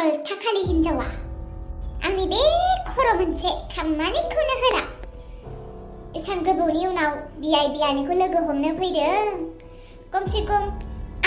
हलथाखालि हिनजावा आंनि बे खर' मोनसे खामानिखौनो होला। एसां गोबावनि उनाव बियाय बियानैखौ लोगो हमनो फैदों। खमसे खम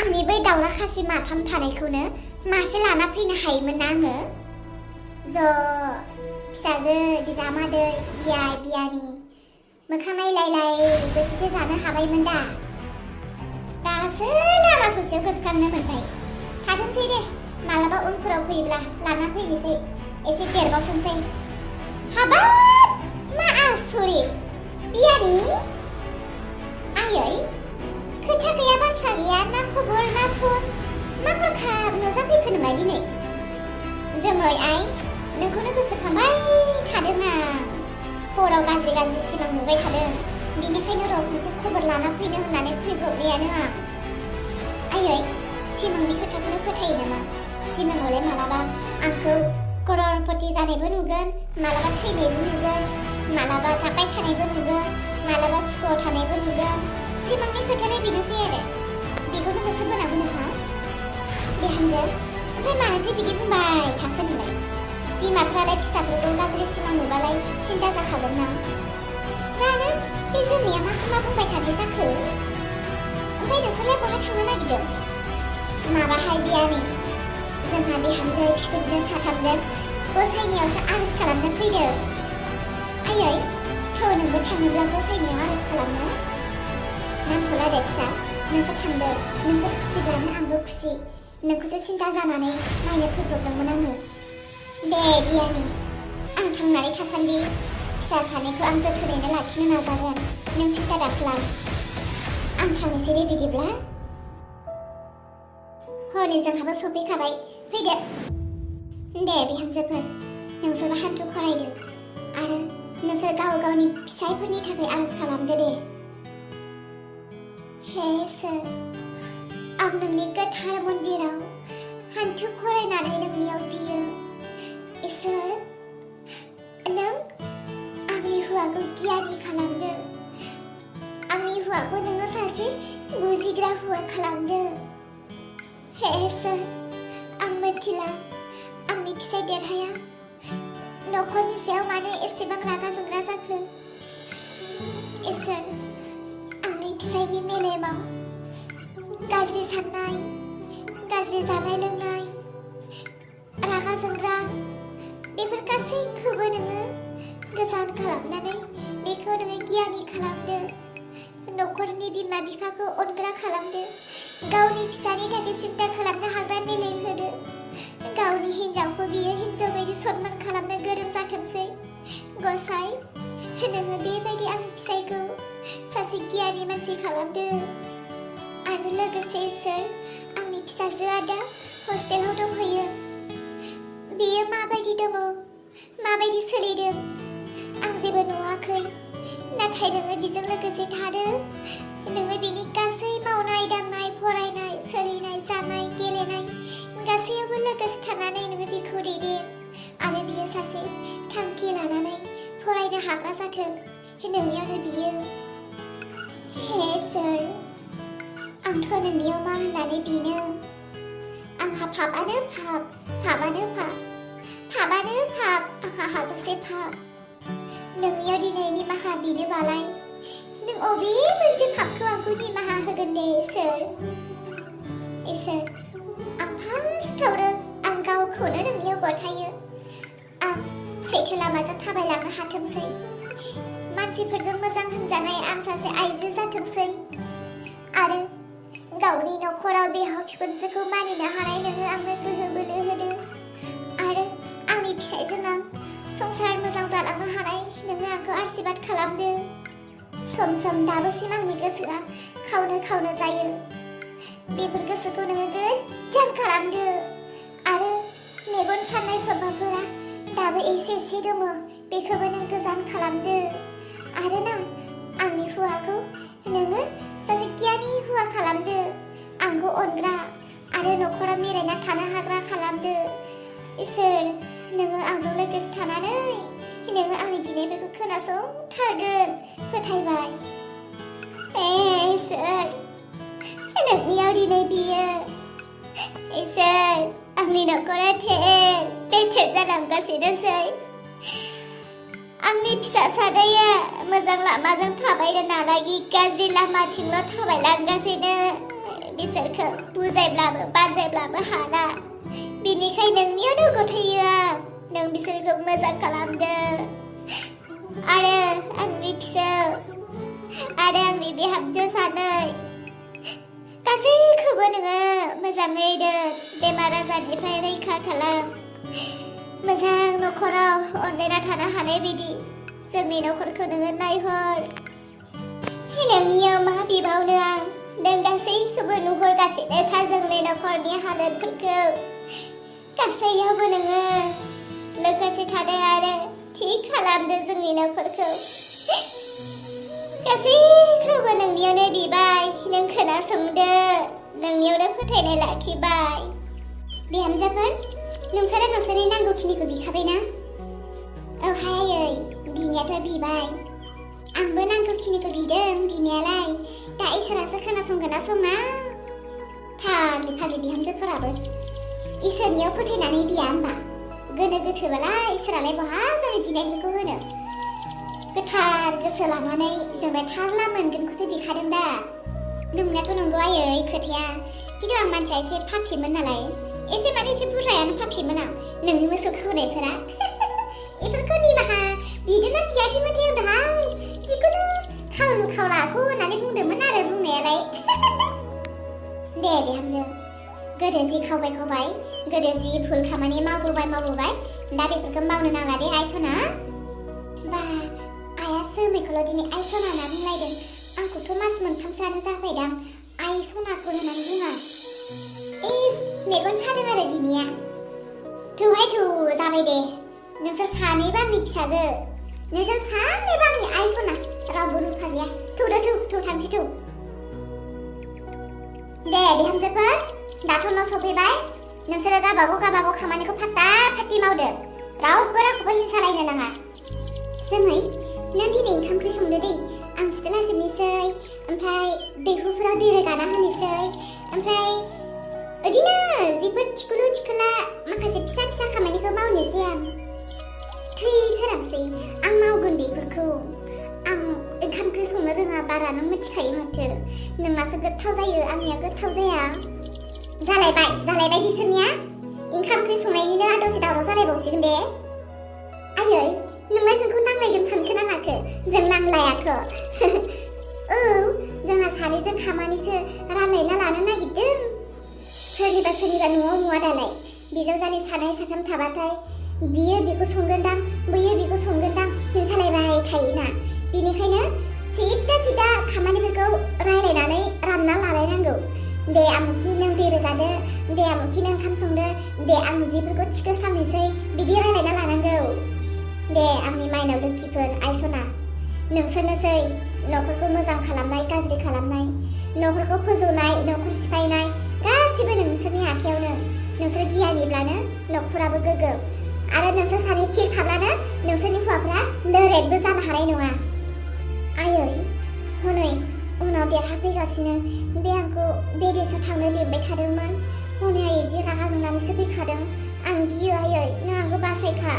आंनि बै दाउला खासि माथाम थानायखौनो मासे लाना फैनो हायोमोन ना आङो। फिसाजो बिजामादै बियाय बियानि मोखां नायलायलाय बोथिसे जानो हाबायमोन दा। दासो लामा ससेयाव गोसोखांनो मोनबाय। थाथोंसै दे, मालाबा उनफोराव फैयोब्ला लाना फैनोसै, एसे देरबावथोंसै। हाबाब मा आसरित बियानि आयै, खोथा गैया बाथ्रा गैया, ना खबर ना फन, मा हरखाब नुजाफैखो नोंलाय दिनै? जोमै आइ, नोंखौनो गोसोखांबाय थादों आं। हराव गाज्रि गाज्रि सिमां नुबाय थादों, बिनिखायनो र' खनसे खबर लाना फैनो होननानै फैब्रबनायानो आं। आयै, सिमांनि खोथाखौनो फोथायो नामा? सिमाङावलाय मालाबा आंखौ कररपति जानायबो नुगोन, मालाबा थैनायबो नुगोन, मालाबा जाबाय थानायबो नुगोन, मालाबा सुखुआव थानायबो नुगोन। सिमांनि खोथायालाय बेनोसै आरो। बेखौनो होसोबोनांगौ नोंहा बिहामजो। ओमफ्राय मानोथो बिदि बुंबाय थाखो नोंलाय? बिमाफ्रालाय फिसाफोरखौ गाज्रि सिमां नुबालाय सिन्था जाखागोन ना। जानो बे जोंनिया मा बुंबाय थानाय जाखो? ओमफ्राय नोंसोरलाय बहा थांनो नागिरदों? माबाहाय बियानि, जोंहा बिहामजो बिखुनजो साथामजों गसाइनियावसो आर'ज खालामनो फैदों। आयै, थौ नोंबो थाङोब्ला गसाइनियाव आर'ज खालामनो? नांथ'ला दे फिसा, नोंसोर थांदो। नोंसोर खुसिब्लानो आंबो खुसि। नोंखौसो सिन्था जानानै नायनो फैब्रबदोंमोन आङो। दे बियानि, आं थांनानै थासान्दि फिसा सानैखौ आं जोथोनैनो लाखिनो नाजागोन। नों सिन्था दाखालाम। आं थांनोसै दे बिदिब्ला। हनै जोंहाबो सफैखाबाय, फैदो। दे बिहामजोफोर, नोंसोरबो हान्थु खरायदो आरो नोंसोर गाव गावनि फिसायफोरनि थाखाय आर'ज खालामदो दे। हे इसोर, आं नोंनि गोथार मन्दिराव हान्थु खरायनानै नोंनियाव बियो। इसोर, नों आंनि हौवाखौ गियानि खालामदो। आंनि हौवाखौ नोङो सासे बुजिग्रा हौवा खालामदो। हे इसोर, आं मिथिला आंनि फिसाय देरहाया न'खरनि सायाव मानो एसेबां रागा जोंग्रा जाखो। इसोर, आंनि फिसायनि मेलेमाव गाज्रि साननाय, गाज्रि जानाय लोंनाय, रागा जोंग्रा, बेफोर गासैखौबो नोङो गोजान खालामनानै बेखौ नोङो गियानि खालामदो। न'खरनि बिमा बिफाखौ अनग्रा खालामदो। गावनि फिसानि थाखाय सिन्था खालामनो हाग्रा मेलेम होदो। गावनि हिन्जावखौ बियो हिन्जाव बायदि सनमान खालामनो गोरों जाथोंसै। गसाइ, नोङो बेबायदि आंनि फिसायखौ सासे गियानि मानसि खालामदो। आरो लोगोसे इसोर, आंनि फिसाजोआ दा हस्टेलाव दंहैयो। बेयो माबायदि दङ, माबायदि सोलिदों, आं जेबो नुवाखै। नाथाय नोङो बेजों लोगोसे थादो। नोङो बेनि गासै मावनाय दांनाय, फरायनाय, सोलिनाय, जानाय, गेलेनाय गासैयावबो लोगोसे थानानै नोङो बेखौ दैदेन। आरो बियो सासे थांखि लानानै फरायनो हाग्रा जाथों, नोंनियावनो बियो। हे इसोर, आंथ' नोंनियाव मा होननानै बिनो? आंहा फाबानो फाब, फाबानो फाब, फाबानो फाब, आंहा हाजासे फाब। नोंनियाव दिनै निमाहा बिनोबालाय नों अबे मोनसे फाबखौ आंखौ निमाहा होगोन दे इसोर? इसोर, आं फार्स्टआवनो आं गावखौनो नोंनियाव गथायो। आं सैथो लामाजों थाबायलांनो हाथोंसै। मानसिफोरजों मोजां होनजानाय आं सासे आइजो जाथोंसै। आरो गावनि न'खराव बिहाव बिखुनजोखौ मानिनो हानाय नोङो आंनो गोहो बोलो होदो। आरो आंनि फिसायजों आं संसार मोजां जालांनो हानाय नोङो आंखौ आशीर्बाद खालामदो। सम सम दाबोसिम आंनि गोसोआ खावनो खावनो जायो। बेफोर गोसोखौ नोङो गोजान खालामदो। आरो मेगन सानाय सभाफोरा दाबो एसे एसे दङ, बेखौबो नों गोजान खालामदो। आरो ना आंनि हौवाखौ नोङो सासे गियानि हौवा खालामदो। आंखौ अनग्रा आरो न'खराव मिलायना थानो हाग्रा खालामदो। इसोर, नोङो आंजों लोगोसे थानानै नोङो आंनि बिनायफोरखौ खोनासंथारगोन, फोथायबाय। इसोर, नोंनियाव दिनै बियो। इसोर, आंनि न'खरा बेथेर जालांगासिनोसै आंनि फिसा सानैया मोजां लामाजों थाबायनो नालागि गाज्रि लामाथिंल' थाबायलांगासिनो बिसोरखौ बुजायब्लाबो बानजायब्लाबो हाला बिनिखायनो नोंनियावनो गथायो आं नों बिसोरखौ मोजां खालामदो आरो आंनि फिसौ आरो आंनि बिहामजो सानै गासैखौबो नोङो मोजाङै दोन बेमार आजारनिफ्राय रैखा खालाम मोजां न'खराव अनलायना थानो हानाय बायदि जोंनि न'खरखौ नोङो नायहर नोंनियाव मा बिबावनो आं नों गासैखौबो नुहुरगासिनोखा जोंनि न'खरनि हालोदफोरखौ गासैयावबो नोङो लोगोसे थादो आरो थिग खालामदो जोंनि न'खरखौ गासैखौबो नोंनियावनो बिबाय नों खोनासंदो नोंनियावनो फोथायनाय लाखिबाय बिहामजोफोर नोंसोरो नोंसोरनि नांगौखिनिखौ बिखाबायना औ हायै बिनायाथ' बिबाय आंबो नांगौखिनिखौ बिदों बिनायालाय दा इसोरासो खोनासंगोन ना सङा फाग्लि फाग्लि बिहामजोफोराबो इसोरनियाव फोथायनानै बिया होमबा गोनो गोथोबालाय इसोरालाय बहा जोंनि बिनायफोरखौ होनो गोथार गोसो लानानै जोंलाय थारला मोनगोनखौसो बिखादों दा नोंनाथ' नंगौ आयै खोथाया खिन्थु आं मानसिया एसे फाफिमोन नालाय एसे माने एसे बुरजायानो फाफिमोन आं नोंनि मोसौ खावनायफोरा बेफोरखौ निमाहा बिदोंना बियाखैमोनथाय आं दाहाय जिखुनु खावलाखौ होननानै बुंदोंमोन आरो बुंनायालाय दे बिहामजो गोदो जि खावबाय गोदो जि भुल खामानि मावबोबाय दा बेफोरखौ मावनो नाङा दे आइ सना बा आइया सोरमैखौल' दिनै आइ सना होनना बुंलायदों आंखौथ' मास मोनथामसोआनो जाबायदां आइ सनाखौ होननानै बुङा मेगन सादों आरो बिनिया थौहाय थौ जाबाय दे नोंसोर सानैबा आंनि फिसाजो नोंसोर सानैबा आंनि आइ सना रावबो रुफा गैया थौ थांसै थौ दे बिहामजोफोर दाथ' न' सफैबाय नोंसोरो गाबागाव खामानिखौ फात्ता फात्ति मावदो रावबो रावखौबो हिंसा रायनो नाङा जोमै नों दिनै ओंखाम ओंख्रि संदो दै आं सिथला सिबनोसै ओमफ्राय दैहुफोराव दै रोगाना होनोसै ओमफ्राय बिदिनो जिफोर थिखोला माखासे फिसा खामानिखौ मावनोसै आं थै सोरांसै आं मावगोन बेफोरखौ आं ओंखाम ओंख्रि संनो रोङा बारा नों मिथिखायो माथो नोंनासो गोथाव जायो आंनिया गोथाव जाया जालायबाय बिसोरनिया ओंखाम ओंख्रि संनायनिनो दसे दावराव जालायबावसिगोन दे आयै नोंलाय जोंखौ नांलायगोन सानखोना माखो जों नांलायाथ' औ जोंहा सानैजों खामानिसो रानलायना लानो नागिरदों सोरनिबा न'आव नुवा दालाय बिजावजालि सानै साथाम थाबाथाय बियो बेखौ संगोनदां बैयो बेखौ संगोनदां हिंसालायबाय थायोना बेनिखायनो सिदा खामानिफोरखौ रायलायनानै रानना लालायनांगौ दे आमुखि नों दै रोगादो दे आमुखि नों ओंखाम संदो दे आं जिफोरखौ थिखोस्रांनोसै बिदि रायलायना लानांगौ दे आंनि माइनाव लोखिफोर आइसना नोंसोरनोसै न'खरखौ मोजां खालामनाय गाज्रि खालामनाय न'खरखौ फोजौनाय न'खर सिफायनाय गासिबो नोंसोरनि आखायावनो नोंसोर गियानिब्लानो न'खराबो गोग्गो आरो नोंसोर सानै थिग थाब्लानो नोंसोरनि हौवाफ्रा लोरेदबो जानो हानाय नङा आयै हनै उनाव देरहाफैगासिनो बे आंखौ बे देशआव थांनो लिंबाय थादोंमोन हनै आयै जि रागा जोंनानैसो फैखादों आं गियो आयै नों आंखौ बासायखा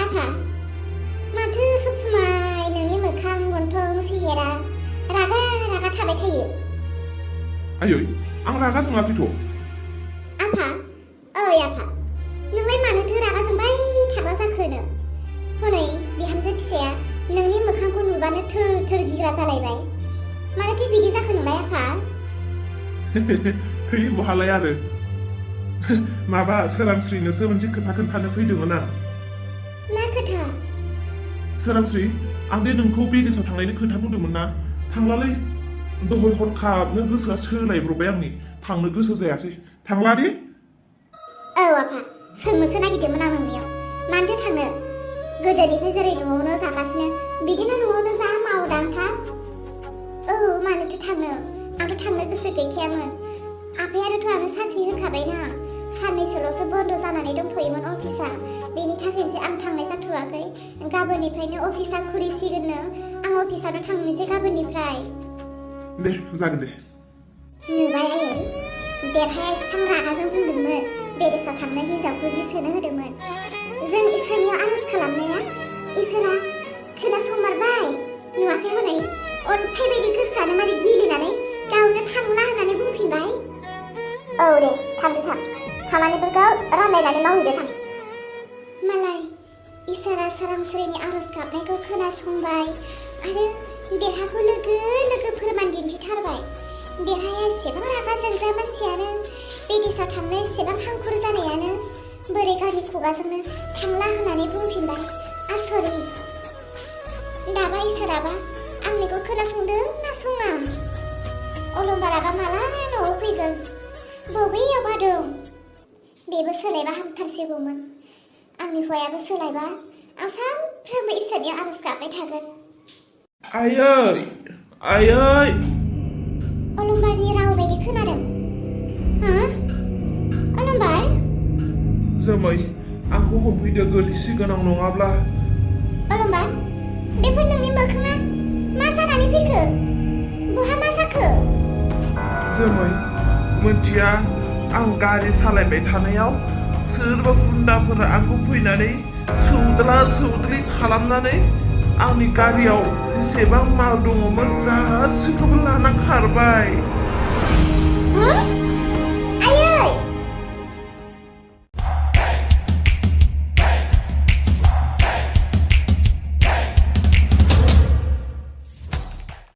आफा माथो सब समाय नोंनि मोखां गन्थं सेहेरा रागा थाबाय थायो आयै आं रागा जोङाखैथ' आफा ओइ आफा नोंलाय मानोथो रागा जोंबाय थाग्रा जाखोनो हनै बिहामजो फिसाया नोंनि मोखांखौ नुबानो थोर गिग्रा जालायबाय मानोथो बिदि जाखो नोंलाय आफा थै बहालाय आरो माबा सोरांस्रिनोसो मोनसे खोथा खोन्थानो फैदोंमोन आं मा खोथा सोरांस्रि आं दे नोंखौ बे देशआव थांनायनि खोथा बुंदोंमोन ना थांलालै दहाय हरखाबनो गोसोआ सोलायब्रबबाय आंनि थांनो गोसो जायासै थांला दे औ आफा सोंनोसो नागिरदोंमोन आं नोंनियाव मानोथो थांनो गोदोनिफ्राय जेरै न'आवनो जागासिनो बिदिनो न'आवनो जा मावदांथा औ मानोथो थांनो आंथ' थांनो गोसो गैखायामोन आफायानोथ' आंनो साख्रि होखाबायना साननैसोल'सो बन्द' जानानै दंथ'योमोन अफिसा बेनि थाखायसो आं थांनाय जाथ'वाखै गाबोननिफ्रायनो अफिसा खुलिसिगोननो आं अफिसावनो थांनोसै गाबोननिफ्राय दे जागोन दे नुबाय आयै देरहाया एसेबां रागाजों बुंदोंमोन बेदेसाव थांनो हिनजावखौ जि सोनो होदोंमोन। जों इसोरनियाव आर'ज खालामनाया इसोरा खोनासंमारबाय। नुवाखै हनै अन्थाइ बायदि गोसोआनो मारै गिलिनानै गावनो थांला होननानै बुंफिनबाय। औ दे थांदो थां, खामानिफोरखौ रानलायनानै मावहैदो थां। मालाय इसोरा सोरांस्रिनि आर'ज गाबनायखौ खोनासंबाय आरो देरहाखौ लोगो लोगो फोरमान दिन्थिथारबाय। देरहाया एसेबां रागा जोंग्रा मानसियानो, बेदेसाव थांनो एसेबां हांखुर जानायानो बोरै गावनि खुगाजोंनो थांला होननानै बुंफिनबाय। आसरित। दाबा इसोराबा आंनिखौ खोनासंदों ना सङा? अलंबाराबा माला न'आव फैगोन? बबेयावबा दं? बेबो सोलायबा हामथारसिगौमोन। आंनि हौवायाबो सोलायबा आं सानफ्रोमबो इसोरनि आर'ज गाबबाय थागोन। आयै आयै अलंबारनि राव बायदि खोनादों। हा? अलंबार? जोमै आंखौ हमफैदो, गोलैसिगोन आं नङाब्ला। अलंबार, बेफोर नोंनि मोखाङा मा जानानै फैखो? बहा मा जाखो? जोमै मोनथिया, आं गारि सालायबाय थानायाव सोरबा गुन्दाफोरा आंखौ फैनानै सौद्ला सौद्लि खालामनानै आंनि गारियाव जेसेबां माल दङमोन गासिखौबो लाना खारबाय। हा?